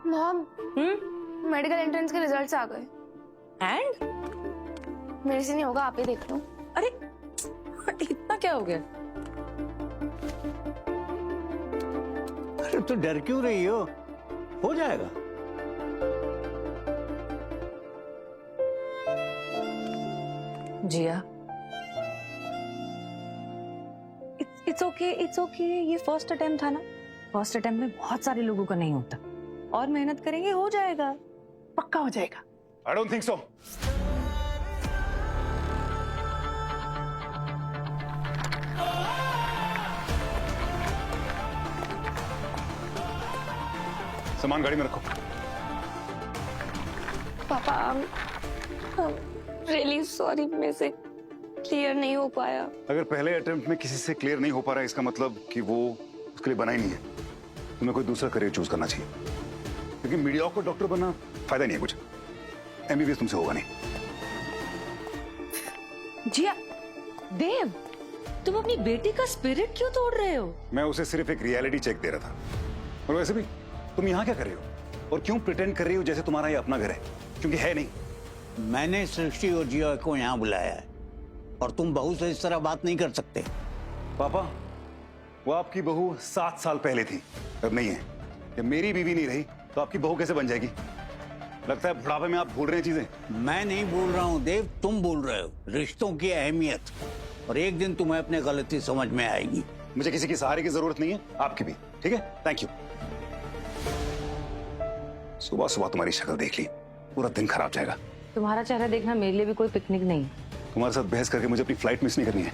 Mom, medical entrance के results आ गए। And मेरे से नहीं होगा, आप ही देख लो। अरे इतना क्या हो गया? अरे तो डर क्यों रही हो जाएगा। जिया, इट्स ओके। ये फर्स्ट अटेम्प्ट था ना, फर्स्ट अटेम्प्ट में बहुत सारे लोगों का नहीं होता, और मेहनत करेंगे हो जाएगा, पक्का हो जाएगा। I don't think so. सामान गाड़ी में रखो। पापा, रियली सॉरी, मेरे से क्लियर नहीं हो पाया। अगर पहले अटेम्प्ट में किसी से क्लियर नहीं हो पा रहा है, इसका मतलब कि वो उसके लिए बना ही नहीं है। तुम्हें कोई दूसरा करियर चूज करना चाहिए, क्योंकि मीडियोकर डॉक्टर बनना फायदा नहीं है कुछ। एमबीबीएस तुमसे होगा नहीं। जिया, देव, तुम अपनी बेटी का स्पिरिट क्यों तोड़ रहे हो? मैं उसे सिर्फ एक रियलिटी चेक दे रहा था। और वैसे भी तुम यहाँ क्या कर रहे हो और क्यों प्रिटेंड कर रही हो जैसे तुम्हारा ये अपना घर है, क्योंकि है नहीं। मैंने सृष्टि और जिया को यहाँ बुलाया है और तुम बहू से इस तरह बात नहीं कर सकते। पापा, वो आपकी बहू 7 साल पहले थी, अब नहीं है। जब मेरी बीवी नहीं रही तो आपकी बहू कैसे बन जाएगी? लगता है बुढ़ापे में आप भूल रहे हैं चीजें। मैं नहीं बोल रहा हूँ देव, तुम बोल रहे हो रिश्तों की अहमियत, और एक दिन तुम्हें अपने गलती समझ में आएगी। मुझे किसी के सहारे की जरूरत नहीं है, आपकी भी। ठीक है, थैंक यू। सुबह सुबह तुम्हारी शक्ल देख ली, पूरा दिन खराब जाएगा। तुम्हारा चेहरा देखना मेरे लिए भी कोई पिकनिक नहीं। तुम्हारे साथ बहस करके मुझे अपनी फ्लाइट मिस नहीं करनी है।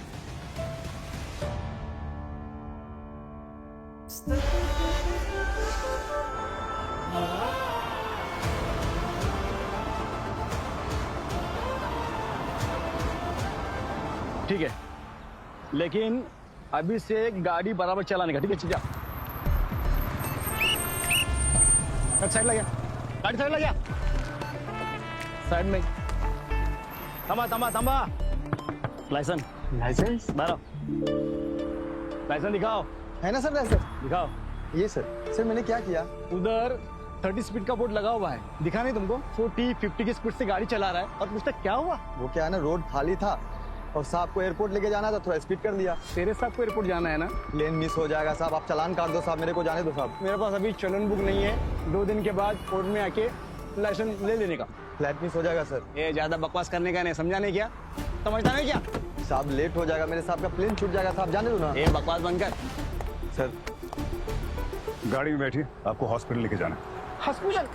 ठीक है, लेकिन अभी से गाड़ी बराबर चलाने का, ठीक है? जा, साइड लग गया, गाड़ी साइड लग गया, साइड में। थमा थमा थमा। लाइसेंस बारह, लाइसेंस दिखाओ। है ना सर लाइसेंस? दिखाओ। ये सर मैंने क्या किया? उधर 30 स्पीड का बोर्ड लगा हुआ है, दिखा नहीं तुमको? 40-50 की स्पीड से गाड़ी चला रहा है और पूछता क्या हुआ? वो क्या है ना, रोड खाली था और साहब को एयरपोर्ट लेके जाना था, थोड़ा स्पीड कर लिया। तेरे साथ को एयरपोर्ट जाना है ना? प्लेन मिस हो जाएगा साहब, आप चालान काट दो साहब, मेरे को जाने दो साहब। मेरे पास अभी चलन बुक नहीं है, 2 दिन के बाद कोर्ट में आके लाइसेंस ले लेने का। फ्लाइट मिस हो जाएगा सर। ये ज्यादा बकवास करने का नहीं, समझा नहीं क्या? समझता नहीं क्या? साहब लेट हो जाएगा, मेरे साहब का प्लेन छूट जाएगा साहब, जाने दो ना। ये बकवास बंद कर। सर गाड़ी में बैठिए, आपको हॉस्पिटल लेके जाना है। हॉस्पिटल?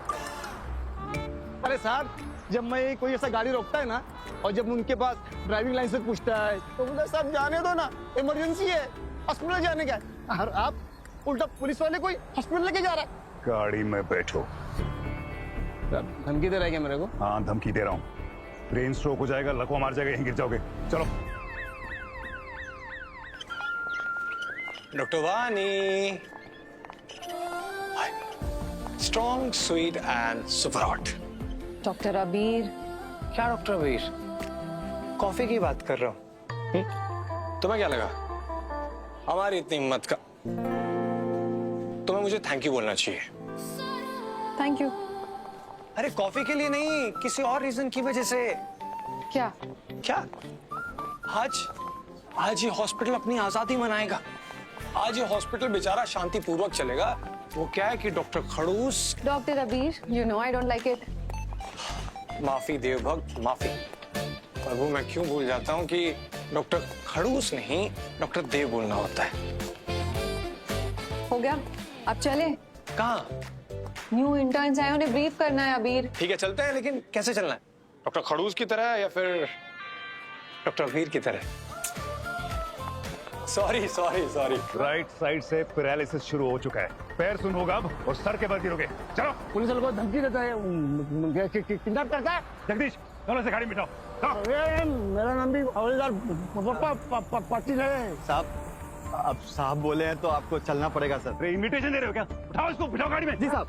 अरे साहब, जब मैं कोई ऐसा गाड़ी रोकता है ना और जब उनके पास ड्राइविंग लाइसेंस पूछता है तो मुझे साहब जाने दो ना, इमरजेंसी है, हॉस्पिटल जाने का है। और आप उल्टा पुलिस वाले कोई हॉस्पिटल लेके जा रहा है। गाड़ी में बैठो। धमकी दे रहा है क्या मेरे को? हाँ, धमकी दे रहा हूँ। ब्रेन स्ट्रोक हो जाएगा, लकवा मार जाएगा, यहीं गिर जाओगे। चलो। Dr. Vani. Strong, sweet and super hot. Doctor अबीर। क्या डॉक्टर अबीर? कॉफी की बात कर रहा हूँ। तुम्हें क्या लगा हमारी इतनी हिम्मत का? तुम्हें मुझे थैंक यू बोलना चाहिए। Thank you. अरे कॉफी के लिए नहीं, किसी और रीजन की वजह से। क्या? क्या? आज ये हॉस्पिटल अपनी आजादी मनाएगा। आज ये हॉस्पिटल बेचारा शांति पूर्वक चलेगा। वो क्या है कि डॉक्टर खड़ूस। डॉक्टर अबीर, you know I don't like it. माफी देवभक्त, माफी। प्रभु, मैं क्यों भूल जाता हूँ कि डॉक्टर खड़ूस नहीं, डॉक्टर देव बोलना होता है। हो गया, अब चले। कहाँ? न्यू इंटर्न्स आए, उन्हें ब्रीफ करना है अबीर। ठीक है, चलते हैं, लेकिन कैसे चलना है? डॉक्टर खड़ूस की तरह या फिर डॉक्टर अबीर की तरह? सॉरी। राइट साइड से पैरालिसिस शुरू हो चुका है। पैर सुन होगा अब और सर के बल गिरोगे। चलो। पुलिस वाले को धमकी देता है, किडनैप करता है। जगदीश, दोनों से गाड़ी में बिठाओ। मेरा नाम भी हवलदार पाटिल है। साहब, अब साहब बोले हैं तो आपको चलना पड़ेगा सर। अरे इनविटेशन दे रहे हो क्या? उठाओ इसको, बिठाओ गाड़ी में। जी साहब।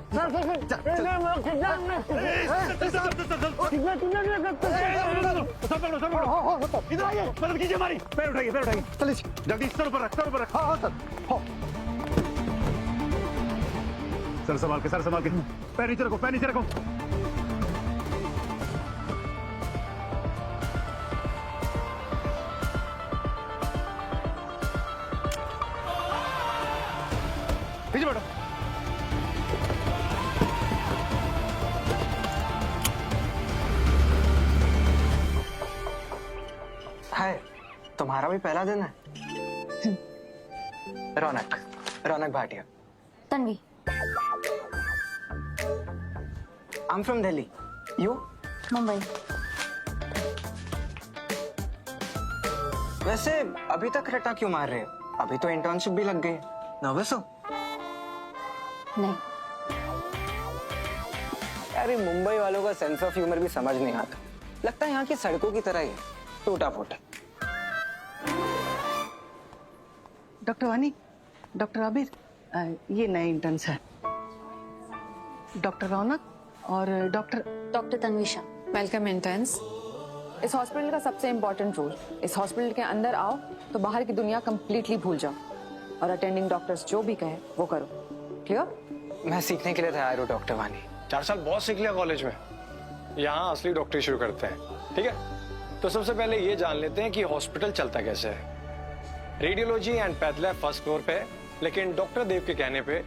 इधर आइए, मदद कीजिए हमारी। पैर उठाइए, पैर उठाइए। चलिए जल्दी सर ऊपर रख, सर ऊपर रख। हाँ सर। हाँ। सर संभाल के पैर नीचे रखो पीछे बैठो। हाय, तुम्हारा भी पहला दिन है? Raunak Bhatia. Tanvi. I am from Delhi. You? Mumbai. वैसे अभी तक रटा क्यों मार रहे हो? अभी तो इंटर्नशिप भी लग गई। नर्वस हो? नहीं। यार, मुंबई वालों का सेंस ऑफ ह्यूमर भी समझ नहीं आता। लगता है यहाँ की सड़कों की तरह ही टूटा फूटा। डॉक्टर वानी, डॉक्टर आबिर, ये नए इंटर्न्स हैं। डॉक्टर रौनक और डॉक्टर तन्विशा। Welcome interns. इस हॉस्पिटल का सबसे इम्पोर्टेंट रूल, इस हॉस्पिटल के अंदर आओ तो बाहर की दुनिया कंप्लीटली भूल जाओ और अटेंडिंग डॉक्टर्स जो भी कहे वो करो। क्लियर? मैं सीखने के लिए तैयार हूँ डॉक्टर वानी। 4 साल बहुत सीख लिया कॉलेज में। यहाँ असली डॉक्टरी शुरू करते हैं, ठीक है? तो सबसे पहले ये जान लेते हैं कि हॉस्पिटल चलता कैसे है। Radiology and path lab first floor पे है, लेकिन डॉक्टर देव के कहने पे,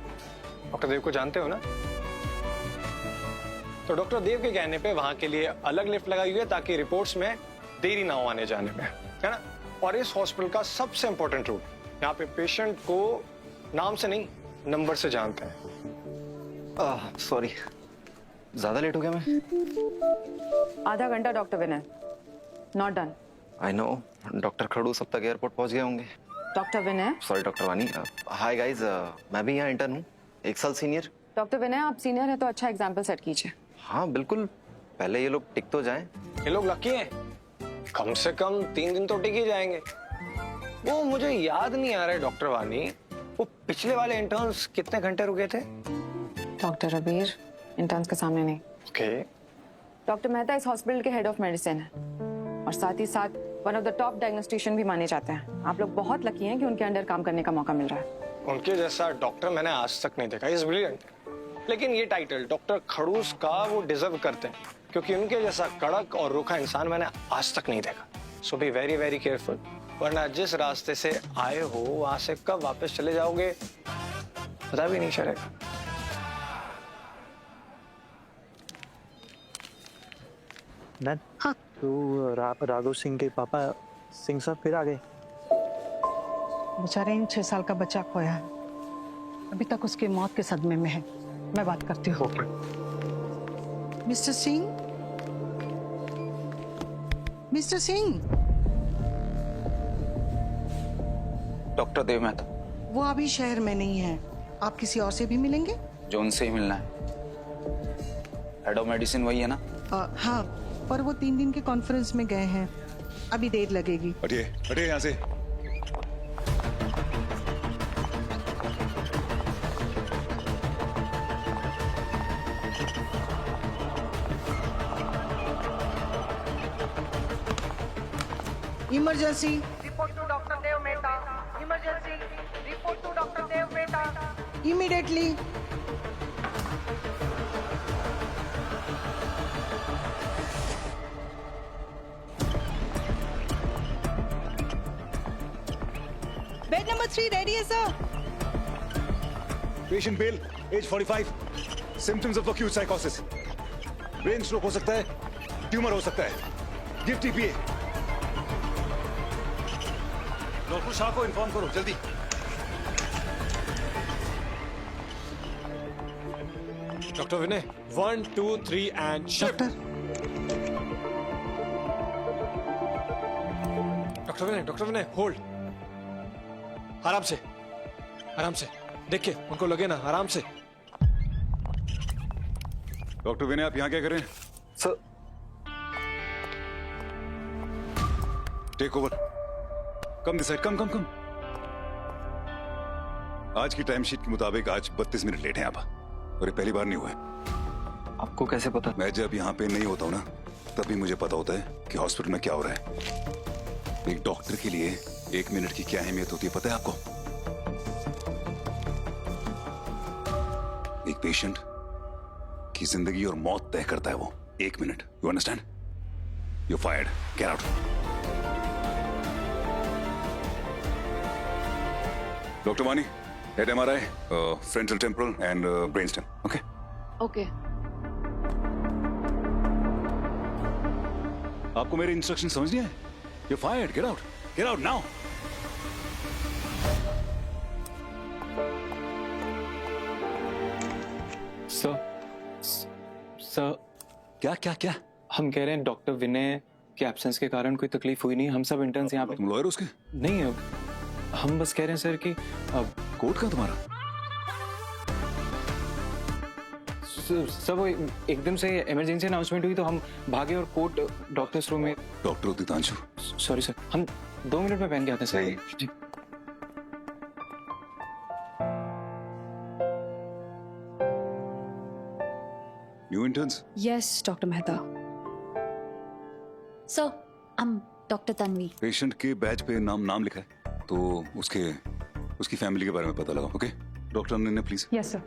डॉक्टर देव को जानते हो ना? तो डॉक्टर देव के कहने पे वहां के लिए अलग लिफ्ट लगाई हुई है ताकि रिपोर्ट्स में देरी ना हो आने जाने में, है ना? और इस हॉस्पिटल का सबसे इंपॉर्टेंट रूल, यहाँ पे पेशेंट को नाम से नहीं नंबर से जानते हैं। सॉरी, ज्यादा लेट हो गया मैं? आधा घंटा doctor Vinay. Not done. I know, doctor खड़ूस अब तक एयरपोर्ट पहुंच गए होंगे। डॉक्टर विनय। सॉरी डॉक्टर वानी। हाय गाइस, मैं भी यहाँ इंटर्न हूँ, 1 साल सीनियर। डॉक्टर विनय, आप सीनियर हैं तो अच्छा एग्जाम्पल सेट कीजिए। हाँ बिल्कुल, पहले ये लोग टिक तो जाएं। ये लोग लकी हैं, कम से कम 3 दिन तो टिक ही जाएंगे। वो मुझे याद नहीं आ रहा है डॉक्टर वानी, वो पिछले वाले इंटर्न्स कितने घंटे रुके थे? डॉक्टर अबीर, इंटर्न्स के सामने नहीं। ओके। डॉक्टर मेहता इस हॉस्पिटल के हेड ऑफ मेडिसिन है और साथ ही साथ वन ऑफ द टॉप डायग्नोस्टिशियन भी माने जाते हैं। आप लोग बहुत लकी हैं कि उनके अंडर काम करने का मौका मिल रहा है। उनके जैसा डॉक्टर मैंने आज तक नहीं देखा। Is brilliant. लेकिन ये टाइटल डॉक्टर खड़ूस का वो डिजर्व करते हैं, क्योंकि उनके जैसा कड़क और रूखा इंसान मैंने आज तक नहीं देखा। सो बी वेरी वेरी केयरफुल, वरना जिस रास्ते से आए हो वहां से कब वापस चले जाओगे पता भी नहीं चलेगा। नैन, हाँ? तो राघव सिंह के पापा सिंह साहब फिर आ गए? बेचारे इन 6 साल का बच्चा खोया है, अभी तक उसकी मौत के सदमे में है। मैं बात करती हूँ। Mister Singh, mister Singh. Doctor Dev Mehta. वो अभी शहर में नहीं है, आप किसी और से भी मिलेंगे? जो उनसे ही मिलना है। हेड ऑफ मेडिसिन वही है ना? हाँ, पर वो 3 दिन के कॉन्फ्रेंस में गए हैं, अभी देर लगेगी। हटिए यहाँ से। Emergency report to doctor Dev Mehta. Emergency report to doctor Dev Mehta immediately. Bed number 3 ready है sir. Patient Bell, age 45, symptoms of acute साइकोसिस, ब्रेन स्ट्रोक हो सकता है, ट्यूमर हो सकता है, गिव टीपीए। डॉक्टर शाह को इन्फॉर्म करो जल्दी। Doctor Vinay, 1 2 3 and shift. Doctor Vinay hold. आराम से, आराम से, देखिए उनको लगे ना, आराम से। डॉक्टर विनय, आप यहाँ क्या कर रहे हैं? Sir, take over. Come this side, come. आज की टाइम शीट के मुताबिक आज 32 मिनट लेट हैं आप, और ये पहली बार नहीं हुआ है। आपको कैसे पता? मैं जब यहाँ पे नहीं होता हूँ ना, तभी मुझे पता होता है कि हॉस्पिटल में क्या हो रहा है। एक डॉक्टर के लिए 1 मिनट की क्या अहमियत होती है पता है आपको? एक पेशेंट की जिंदगी और मौत तय करता है वो। 1 minute, you understand? You fired, get out. Doctor Wani, head MRI, frontal temporal and brain stem. Okay okay. आपको मेरे इंस्ट्रक्शन समझ नहीं आए? You fired, get out now. Sir क्या क्या क्या? हम कह रहे हैं डॉक्टर विनय के एब्सेंस के कारण कोई तकलीफ हुई नहीं। हम सब इंटर्न्स यहाँ पे तुम लॉयर उसके? नहीं है। हम बस कह रहे हैं सर कि कोर्ट का तुम्हारा? सब वो एकदम से इमरजेंसी अनाउंसमेंट हुई तो हम भागे और कोर्ट डॉक्टर्स रूम में। डॉक्टर उदितांशु? सॉरी सर, हम 2 मिनट में पहन के आते हैं सही। Sir ji. New interns? Yes, Dr. Mehta. Sir, I'm Dr. Tanvi. Patient के बैच पे नाम लिखा है तो उसकी फैमिली के बारे में पता लगा। ओके डॉक्टर ने प्लीज। Yes sir.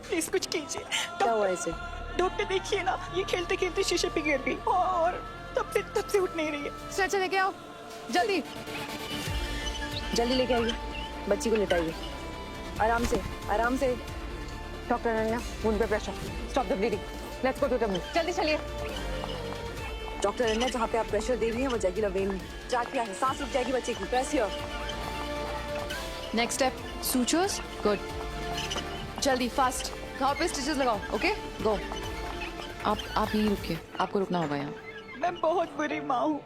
प्लीज कुछ कीजिए। क्या हुआ इसे? डॉक्टर देखिए ना, ये खेलते खेलते शीशे पे गिर गई और तब से उठ नहीं रही है। स्ट्रेचर लेके आओ जल्दी, जल्दी लेके आइए। बच्ची को लेटाइए, आराम से। डॉक्टर अनन्या, वुंड पे pressure, stop the bleeding, let's go to the wound. जल्दी चलिए। डॉक्टर अनन्या, जहाँ पे आप प्रेशर दे रही हैं वो जैगुलर वेन में जा किया है, सांस रुक जाएगी बच्चे की। Press here. Next step, sutures. Good, जल्दी फास्ट। घाव पे स्टिचेस लगाओ। Okay go. आप यहीं रुकिए, आपको रुकना होगा यहाँ। मैं बहुत बुरी माँ हूँ,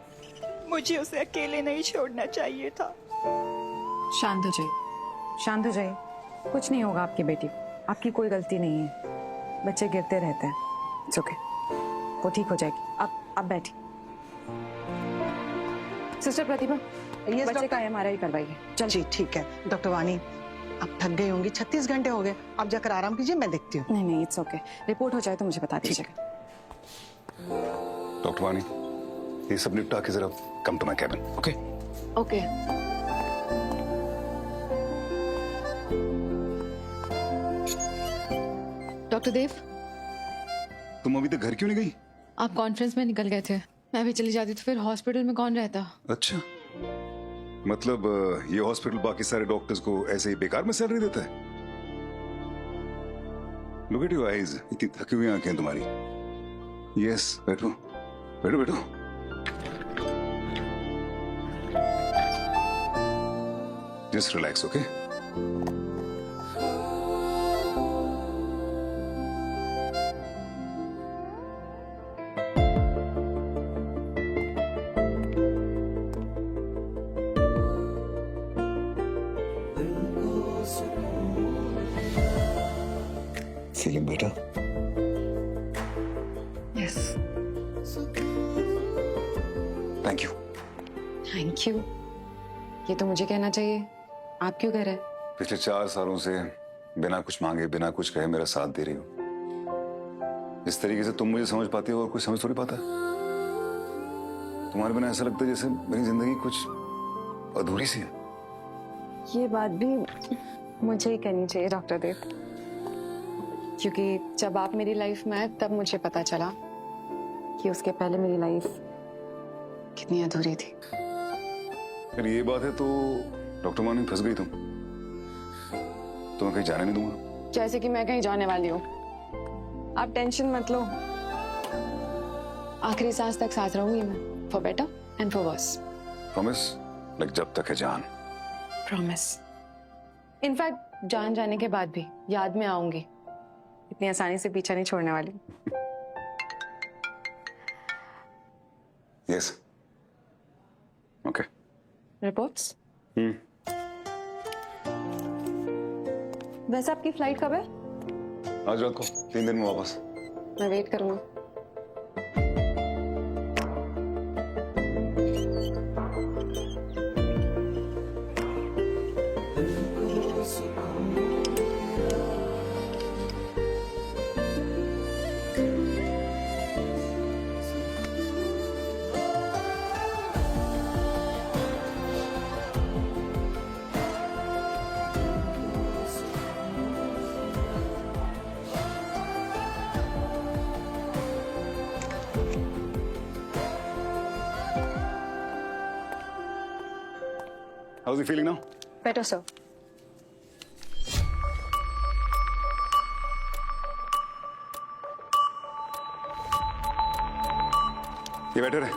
मुझे उसे अकेले नहीं छोड़ना चाहिए था। शांत हो जाइए। कुछ नहीं होगा आपकी बेटी, आपकी कोई गलती नहीं है। बच्चे गिरते रहते हैं, इट्स ओके, वो ठीक हो जाएगी। आप बैठिए। सिस्टर प्रतिभा, बच्चे का MRI करवाइए। चल जी ठीक है। डॉक्टर वानी, आप थक गई होंगी, 36 घंटे हो गए, आप जाकर आराम कीजिए, मैं देखती हूँ। नहीं इट्स ओके, रिपोर्ट हो जाए तो मुझे बता दीजिएगा। डॉक्टर वानी, ये सब निपटा के जरा come to my cabin. Okay okay. Doctor Dev, तुम अभी तक घर क्यों नहीं गई? आप कॉन्फ्रेंस में निकल गए थे, मैं भी चली जाती तो फिर हॉस्पिटल में कौन रहता? अच्छा, मतलब ये हॉस्पिटल बाकी सारे डॉक्टर्स को ऐसे ही बेकार में सैलरी देता है? लुक एट योर आईज, इतनी थकी हुई आंखें तुम्हारी। यस, बैठो। Just relax, okay? Feeling better? Yes. Thank you. ये तो मुझे कहना चाहिए, आप क्यों कह रहे हैं? पिछले 4 सालों से बिना कुछ मांगे, बिना कुछ कहे मेरा साथ दे रही हो। इस तरीके से तुम मुझे समझ पाती हो और कोई समझ थोड़ी पाता। तुम्हारे बिना ऐसा लगता है जैसे मेरी जिंदगी कुछ अधूरी सी है। ये बात भी मुझे ही कहनी चाहिए डॉक्टर देव, क्योंकि जब आप मेरी लाइफ में आए तब मुझे पता चला कि उसके पहले मेरी लाइफ कितनी अधूरी थी। अगर ये बात है तो डॉक्टर मानी फंस गई तुम। तो मैं कहीं जाने नहीं दूंगा। जैसे कि मैं कहीं जाने वाली हूँ, आप टेंशन मत लो। आखिरी सांस तक साथ रहूंगी मैं, for better and for worse. Promise? Like जब तक है जान? प्रॉमिस। इनफैक्ट जान जाने के बाद भी याद में आऊंगी, इतनी आसानी से पीछा नहीं छोड़ने वाली। यस। ओके। रिपोर्ट्स? वैसे आपकी फ्लाइट कब है? आज रात को, 3 दिन में वापस। मैं वेट करूंगा। How is he feeling now? Better sir. ये बेटर है।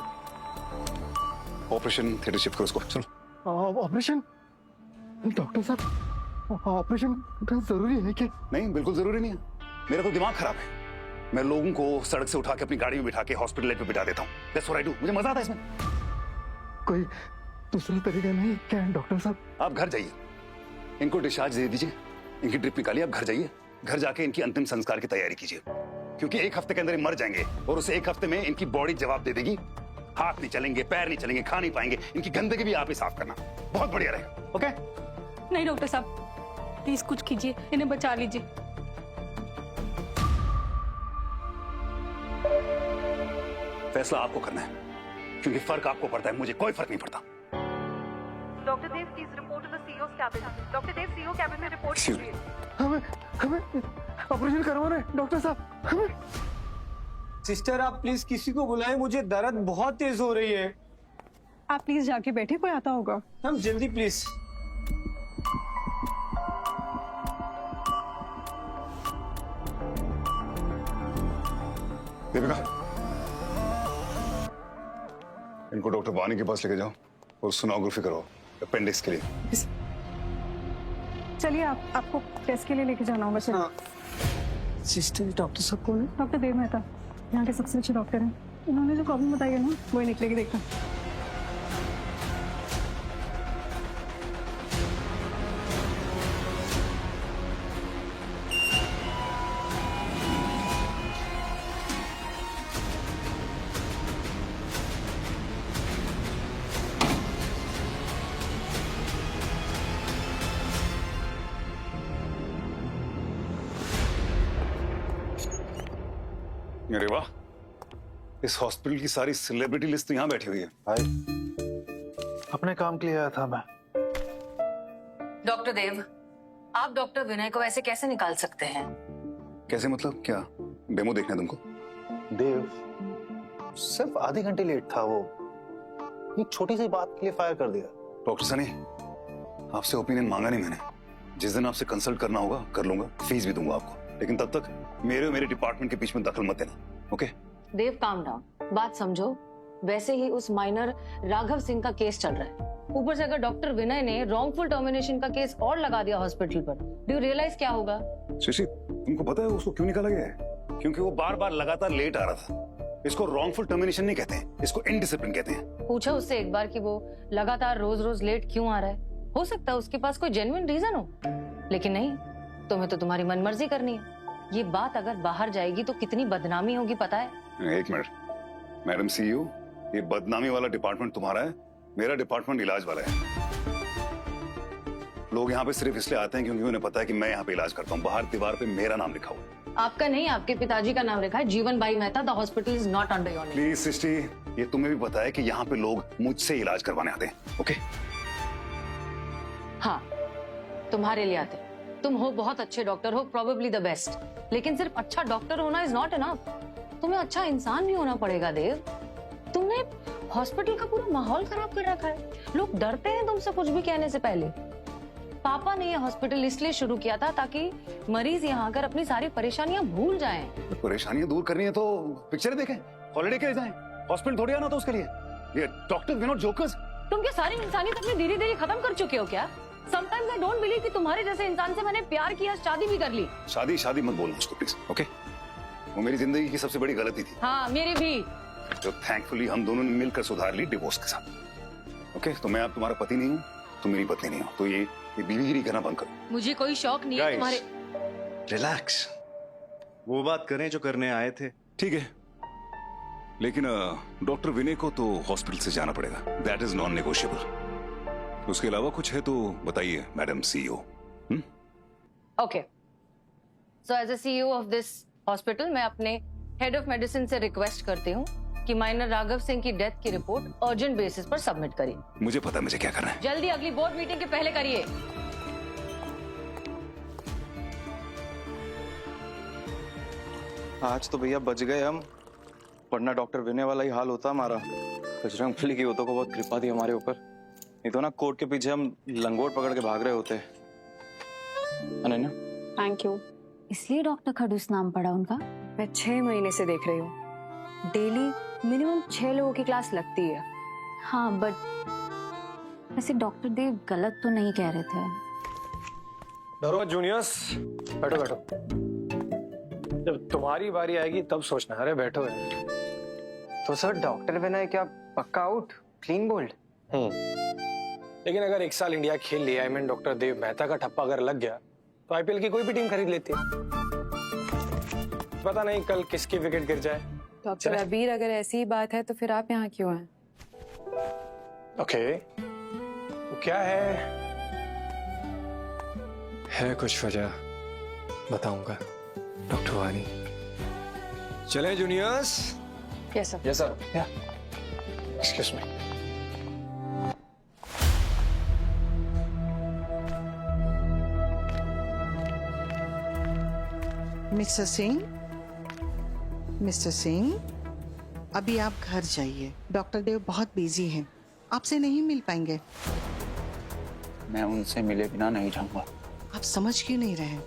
ऑपरेशन थिएटर शिफ्ट करो उसको, चलो। ऑपरेशन? डॉक्टर साहब, ऑपरेशन जरूरी है क्या? नहीं, बिल्कुल जरूरी नहीं है। मेरा तो दिमाग खराब है। मैं लोगों को सड़क से उठा के अपनी गाड़ी में बिठा के हॉस्पिटल पे बिठा देता हूँ। That's what I do। मुझे मजा आता है इसमें। कोई दूसरा तरीका नहीं क्या है डॉक्टर साहब? आप घर जाइए, इनको डिस्चार्ज दे दीजिए, इनकी ड्रिप निकालिए, आप घर जाइए। घर जाके इनकी अंतिम संस्कार की तैयारी कीजिए, क्योंकि 1 हफ्ते के अंदर ये मर जाएंगे और उस 1 हफ्ते में इनकी बॉडी जवाब दे देगी। हाथ नहीं चलेंगे, पैर नहीं चलेंगे, खा नहीं पाएंगे। इनकी गंदगी भी आप ही साफ करना, बहुत बढ़िया रहेगा। ओके? नहीं डॉक्टर साहब, प्लीज कुछ कीजिए, इन्हें बचा लीजिए। फैसला आपको करना है, क्योंकि फर्क आपको पड़ता है, मुझे कोई फर्क नहीं पड़ता। Doctor Dev, please report to the CEO cabin. Doctor Dev, CEO cabin में रिपोर्ट कीजिए। हमें ऑपरेशन करवाना है डॉक्टर साहब, हमें। सिस्टर आप प्लीज किसी को बुलाएं, मुझे दर्द बहुत तेज हो रही है। आप प्लीज जाके बैठे, कोई आता होगा। हम जल्दी प्लीज। दीपिका, इनको डॉक्टर वानी के पास लेके जाओ और सोनोग्राफी कराओ अपेंडिक्स के लिए। चलिए, आपको टेस्ट के लिए लेके जाना होगा। चलिए। सिस्टर डॉक्टर साहब कौन है? डॉक्टर देव मेहता, यहाँ के सबसे अच्छे डॉक्टर हैं। उन्होंने जो प्रॉब्लम बताई है ना, वही निकलेगी, देखना। अरे वाह, इस हॉस्पिटल की सारी सेलिब्रिटी लिस्ट तो यहाँ बैठी हुई है। भाई अपने काम के लिए आया था मैं। डॉक्टर देव, आप डॉक्टर विनय को ऐसे कैसे निकाल सकते हैं? कैसे मतलब? क्या डेमो देखना है तुमको? देव सिर्फ आधे घंटे लेट था वो, एक छोटी सी बात के लिए फायर कर दिया। डॉक्टर सनी, आपसे ओपिनियन मांगा नहीं मैंने। जिस दिन आपसे कंसल्ट करना होगा कर लूंगा, फीस भी दूंगा आपको, लेकिन तब तक मेरे और मेरे डिपार्टमेंट के बीच में दखल मत देना। ओके? देव काम डाउन, बात समझो। वैसे ही उस माइनर राघव सिंह का केस चल रहा है, ऊपर से अगर डॉक्टर विनय ने रॉन्गफुल टर्मिनेशन का केस और लगा दिया हॉस्पिटल पर, डू यू रियलाइज क्या होगा? शिशी, तुमको पता है उसको क्यों निकाला गया है? क्योंकि वो बार बार लगातार लेट आ रहा था। इसको रॉन्गफुल टर्मिनेशन नहीं कहते हैं, इसको इनडिसिप्लिन कहते हैं। पूछा उससे एक बार कि वो लगातार रोज रोज लेट क्यों आ रहा है? हो सकता है उसके पास कोई जेन्युइन रीजन हो, लेकिन नहीं, तुम्हें तो तुम्हारी मनमर्जी करनी है। ये बात अगर बाहर जाएगी तो कितनी बदनामी होगी पता है? 1 मिनट, मैडम सीईओ, ये बदनामी वाला डिपार्टमेंट तुम्हारा है, मेरा डिपार्टमेंट इलाज वाला है। लोग यहाँ पे सिर्फ इसलिए आते हैं क्योंकि उन्हें पता है कि मैं यहाँ पे इलाज करता हूँ। बाहर दीवार पे मेरा नाम लिखा हुआ है। आपका नहीं, आपके पिताजी का नाम लिखा है, Jeevan bhai Mehta. The hospital is not under your name. Please सिस्टी, ये तुम्हें भी पता है कि यहाँ पे लोग मुझसे इलाज करवाने आते हैं। ओके? हाँ, तुम्हारे लिए आते। तुम हो बहुत अच्छे डॉक्टर हो, प्रोबेबली द बेस्ट, लेकिन सिर्फ अच्छा डॉक्टर होना इज नॉट इनफ। तुम्हें अच्छा इंसान भी होना पड़ेगा देव। तुमने हॉस्पिटल का पूरा माहौल खराब कर रखा है। लोग डरते हैं तुमसे कुछ भी कहने से पहले। पापा ने यह हॉस्पिटल इसलिए शुरू किया था ताकि मरीज यहाँ आकर अपनी सारी परेशानियां भूल जाएं। परेशानियां दूर करनी है तो पिक्चर देखें, हॉलिडे के लिए जाएं, हॉस्पिटल थोड़ी आना था उसके लिए। ये डॉक्टर विनोद जोकर्स। तुम क्या सारी इंसानियत अपनी धीरे धीरे खत्म कर चुके हो क्या? Sometimes I don't believe कि तुम्हारे जैसे इंसान से मैंने प्यार किया, शादी भी कर ली। शादी मत बोलना उसको प्लीज। ओके? वो मेरी जिंदगी की सबसे बड़ी गलती थी। हाँ, मेरी भी। जो थैंकफुली हम दोनों ने मिलकर सुधार ली डिवोर्स के साथ। ओके? तो मैं अब तुम्हारा पति नहीं हूँ, तुम मेरी पत्नी नहीं हो, तो ये बीवीगिरी करना बंद करो। मुझे कोई शौक नहीं है तुम्हारे। रिलैक्स, वो बात करें जो करने आए थे। ठीक है, लेकिन डॉक्टर विनय को तो हॉस्पिटल से जाना पड़ेगा, दैट इज नॉन नेगोशिएबल। उसके अलावा कुछ है तो बताइए madam CEO. Okay, so as a CEO of this hospital मैं अपने हेड ऑफ मेडिसिन से रिक्वेस्ट करती हूँ कि माइनर राघव सिंह की डेथ की रिपोर्ट अर्जेंट बेसिस पर सबमिट करिए। मुझे पता है मुझे क्या करना है। जल्दी अगली बोर्ड मीटिंग के पहले करिए। आज तो भैया बच गए हम, वरना डॉक्टर विनय वाला ही हाल होता हमारा। बजरंग बली की वो तो को बहुत कृपा थी हमारे ऊपर, नहीं तो ना कोर्ट के पीछे हम लंगोट पकड़ के भाग रहे होते। Ananya, thank you. इसलिए डॉक्टर खड़ूस नाम पड़ा उनका। मैं 6 महीने से देख रही हूँ, डेली मिनिमम 6 लोगों की क्लास लगती है। हाँ, बट वैसे डॉक्टर देव गलत तो नहीं कह रहे थे। डरो मत जूनियर्स, बैठो बैठो। जब तुम्हारी बारी आएगी तब सोचना। अरे बैठो यार। तो सर डॉक्टर विनय क्या पक्का आउट, क्लीन बोल्ड? लेकिन अगर 1 साल इंडिया खेल लिया, I mean doctor Dev Mehta का ठप्पा अगर लग गया तो आईपीएल की कोई भी टीम खरीद लेती है। पता नहीं कल किसकी विकेट गिर जाए। डॉक्टर अबीर, अगर ऐसी ही बात है तो फिर आप यहाँ क्यों हैं? ओके, तो क्या है कुछ वजह, बताऊंगा डॉक्टर वानी। चले juniors. Yes sir. Yes sir. Excuse me. Mister Singh, अभी आप घर जाइए। डॉक्टर देव बहुत बिजी हैं, आपसे नहीं मिल पाएंगे। मैं उनसे मिले बिना नहीं जाऊंगा। आप समझ क्यों नहीं रहे?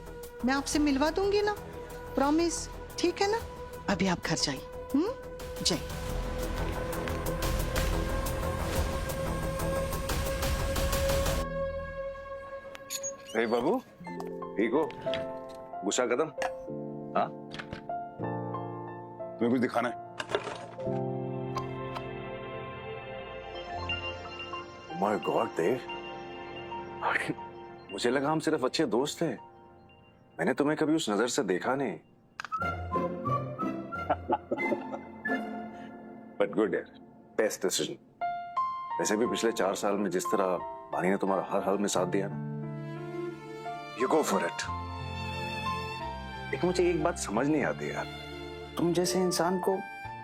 मैं आपसे मिलवा दूंगी ना, प्रॉमिस, ठीक है ना? अभी आप घर जाइए। जाइए। हे बाबू, ठीक हो? गुस्सा खत्म? हाँ? तुम्हें कुछ दिखाना है? माय गॉड देव, मुझे लगा हम सिर्फ अच्छे दोस्त थे। मैंने तुम्हें कभी उस नजर से देखा नहीं। बट गुड यार, बेस्ट डिसीजन। वैसे भी पिछले 4 साल में जिस तरह वानी ने तुम्हारा हर हाल में साथ दिया ना, यू गो फॉर इट। लेकिन मुझे एक बात समझ नहीं आती यार, तुम जैसे इंसान को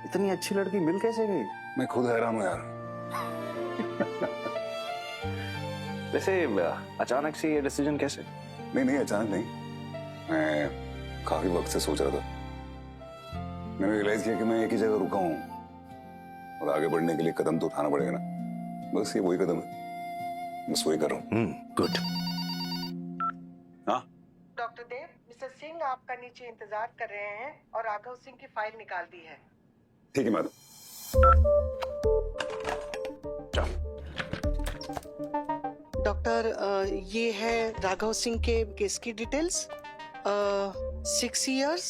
इतनी अच्छी लड़की मिल कैसे गई? मैं खुद हैरान हूं यार। वैसे अचानक से ये डिसीजन कैसे? नहीं, अचानक नहीं। मैं काफी वक्त से सोच रहा था। मैंने रियलाइज किया कि मैं एक ही जगह रुका हूं और आगे बढ़ने के लिए कदम तो उठाना पड़ेगा ना। बस ये वही कदम है, बस वही कर रहा हूं। गुड। हाँ डॉक्टर देव, मिस्टर सिंह आपका नीचे इंतजार कर रहे हैं और राघव सिंह की फाइल निकाल दी है। ठीक है मैडम। डॉक्टर, ये है राघव सिंह के केस की details. 6 years,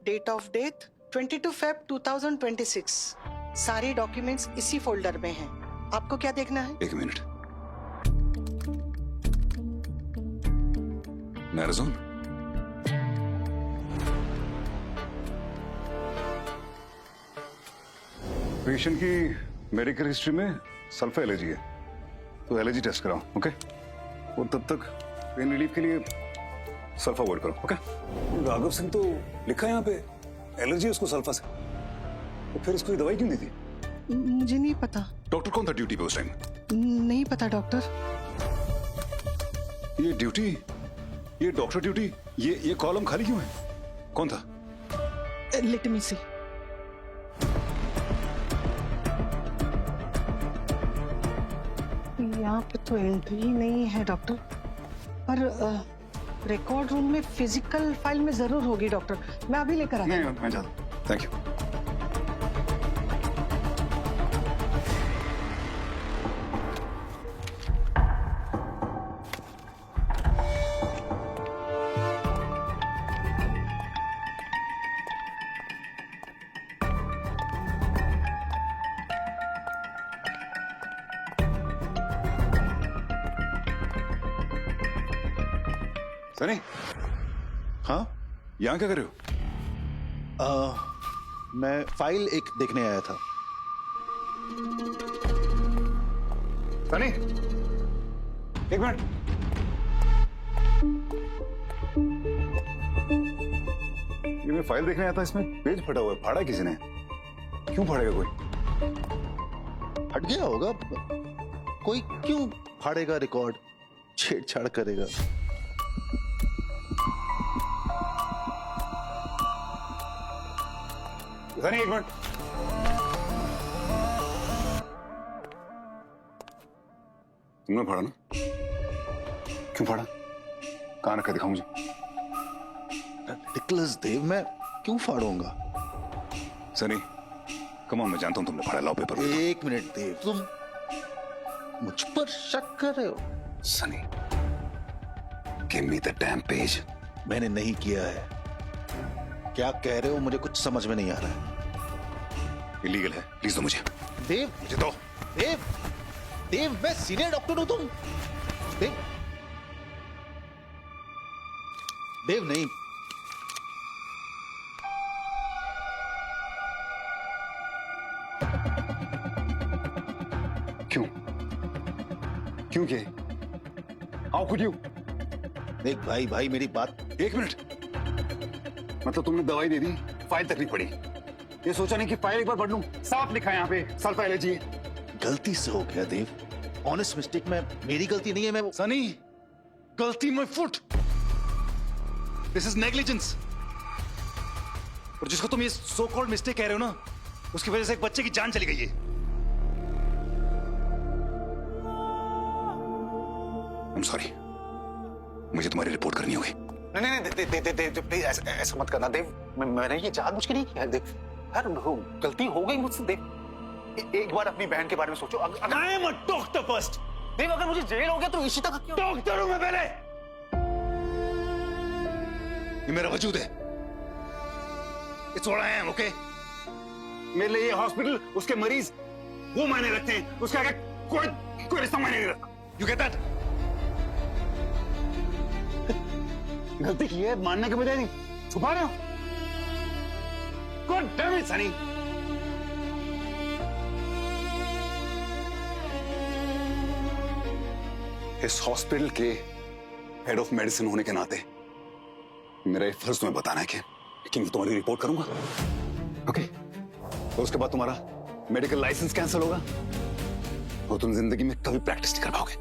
date of death 22 Feb 2026। सारे डॉक्यूमेंट्स इसी फोल्डर में हैं। आपको क्या देखना है? 1 मिनट। मैराथन? पेशेंट की मेडिकल हिस्ट्री में सल्फा एलर्जी है, तो एलर्जी टेस्ट कराओ, ओके? और तब तक पेन रिलीफ के लिए सल्फा अवॉइड करो, ओके? राघव सिंह तो लिखा है यहाँ पे एलर्जी है उसको सल्फा से, तो फिर उसको ये दवाई क्यों दी थी? मुझे नहीं पता। डॉक्टर कौन था ड्यूटी पे उस टाइम? नहीं पता डॉक्टर। ये ड्यूटी, ये डॉक्टर ड्यूटी, ये कॉलम खाली क्यों है? कौन था? लेट मी सी। यहाँ पे तो एंट्री ही नहीं है डॉक्टर, पर रिकॉर्ड रूम में फिजिकल फाइल में जरूर होगी डॉक्टर। मैं अभी लेकर आता हूँ। नहीं, मैं जाता हूँ। Thank you. सनी, हाँ, यहाँ क्या कर रहे हो? मैं फाइल एक देखने आया था। सनी, 1 मिनट। ये मैं फाइल देखने आया था, इसमें पेज फटा हुआ है। फाड़ा किसी ने? क्यों फाड़ेगा कोई? हट गया होगा कोई, क्यों फाड़ेगा रिकॉर्ड, छेड़छाड़ करेगा? सनी, 1 मिनट। तुमने फाड़ा ना? क्यों फाड़ा? कहां रखा दिखाओ मुझे। निकलस देव, मैं क्यों फाड़ूंगा? सनी कम ऑन, मैं जानता हूं तुमने फाड़ा। लाओ पेपर। एक मिनट देव, तुम मुझ पर शक कर रहे हो? Sunny give me the dam page. मैंने नहीं किया है। क्या कह रहे हो? मुझे कुछ समझ में नहीं आ रहा है। इलीगल है, प्लीज दो मुझे। देव, मुझे दो। देव, देव, मैं सीनियर डॉक्टर हूं। तुम देव, देव नहीं। क्यों? क्यों किए? How could you? देख भाई, भाई मेरी बात। एक मिनट, मतलब तुमने दवाई दे दी, फाइल तक नहीं पढ़ी, ये सोचा नहीं कि फाइल एक बार पढ़ लूं? साफ लिखा है यहाँ पे सल्फा एलर्जी है। गलती से हो गया देव, ऑनेस्ट मिस्टेक। में मेरी गलती नहीं है। मैं सनी, गलती my foot. This is negligence. और जिसको तुम ये सो कॉल्ड मिस्टेक कह रहे हो ना, उसकी वजह से एक बच्चे की जान चली गई है। I'm sorry, मुझे तुम्हारी रिपोर्ट करनी होगी। नहीं नहीं दे प्लीज ऐसा मत करना देव। मैंने ये जानबूझ के नहीं किया देव। यार गलती हो गई मुझसे देव। एक बार अपनी बहन के बारे में सोचो। I am a doctor first। देव अगर मुझे जेल हो गया तो इसी तक क्यों? डॉक्टर हूं मैं पहले। ये मेरा वजूद है। It's what I am, okay? मेरे लिए ये हॉस्पिटल, उसके मरीज, वो मायने रखते हैं। उसके आगे कोई रिश्ता मायने नहीं रखता। You get that? गलती की है मानने के बजाय नहीं छुपा रहे हो। God damn it, Sunny. इस हॉस्पिटल के हेड ऑफ मेडिसिन होने के नाते मेरा ये फर्ज तुम्हें बताना है कि मैं तुम्हारी रिपोर्ट करूंगा, ओके? तो उसके बाद तुम्हारा मेडिकल लाइसेंस कैंसिल होगा और तुम जिंदगी में कभी प्रैक्टिस नहीं कर पाओगे।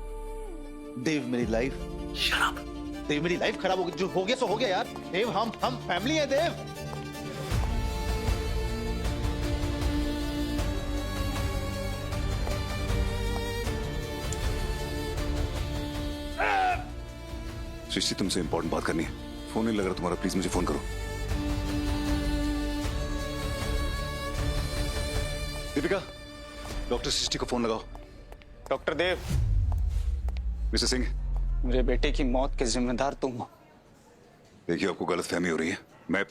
देव मेरी लाइफ, शराब, देव मेरी लाइफ खराब हो गई। जो हो गया सो हो गया यार। देव हम फैमिली है देव। सृष्टि, तुमसे इंपॉर्टेंट बात करनी है। फोन नहीं लग रहा तुम्हारा, प्लीज मुझे फोन करो। दीपिका, डॉक्टर सृष्टि को फोन लगाओ। डॉक्टर देव, मिस्टर सिंह, मेरे बेटे की मौत के जिम्मेदार तुम हो। देखिए आपको गलतफहमी हो रही है। मैं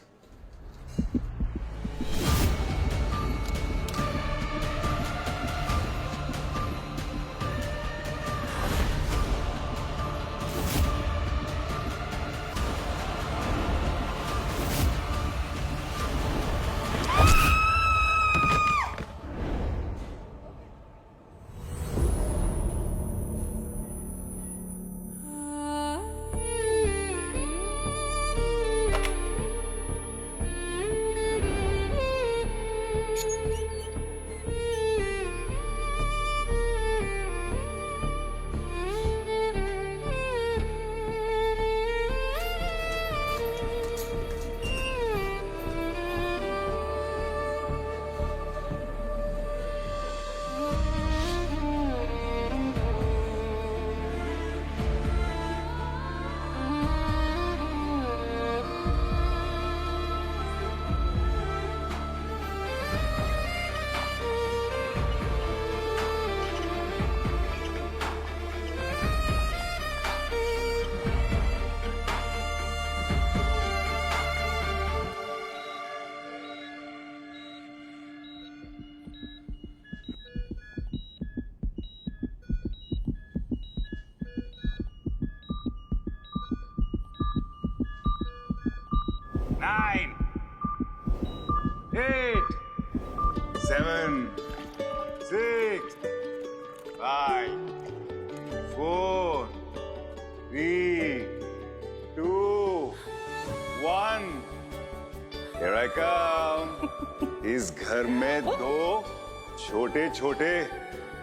Nine, 8, 7, 6, 5, 4, 3, 2, 1. Here I come. इस घर में दो छोटे छोटे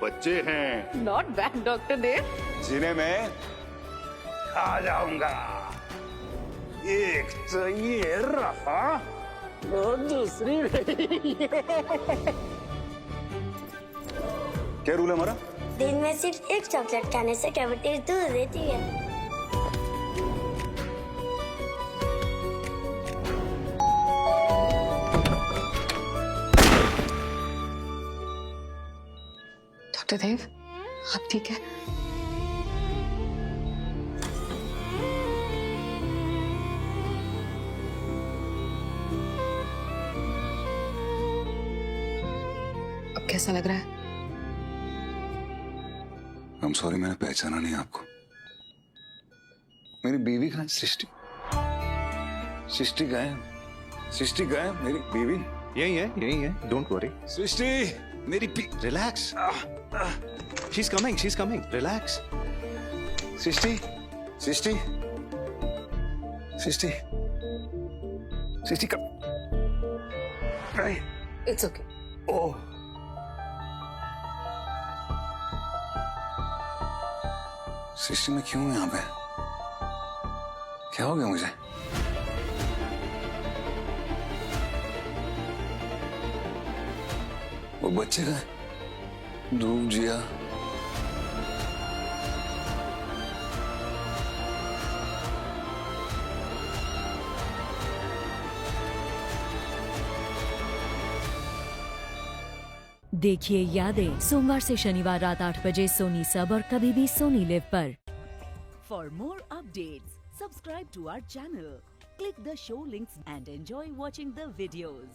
बच्चे हैं। नॉट बैड डॉक्टर देव। जिन्हें मैं खा जाऊंगा। एक तो ये रहा और दूसरी क्या रूल है हमारा? दिन में सिर्फ एक चॉकलेट खाने से कैविटीज दूर रहती है। डॉक्टर देव, आप ठीक है? अब कैसा लग रहा है? I'm sorry, मैंने पहचाना नहीं आपको। मेरी बीवी कहाँ है? सृष्टि। सृष्टि कहाँ है? सृष्टि कहाँ है? मेरी बीवी यही है, डोंट वरी। सृष्टि, मेरी relax, she is coming, relax. Srishti, Srishti, Srishti, Srishti कब? It's okay. ओह, सृष्टि मैं क्यों हूं यहाँ पे? क्या हो गया मुझे? वो बच्चे का ध्रुव जिया देखिए यादें सोमवार से शनिवार रात 8 बजे सोनी सब और कभी भी सोनी लिव पर। For more updates subscribe to our channel, click the show links and enjoy watching the videos.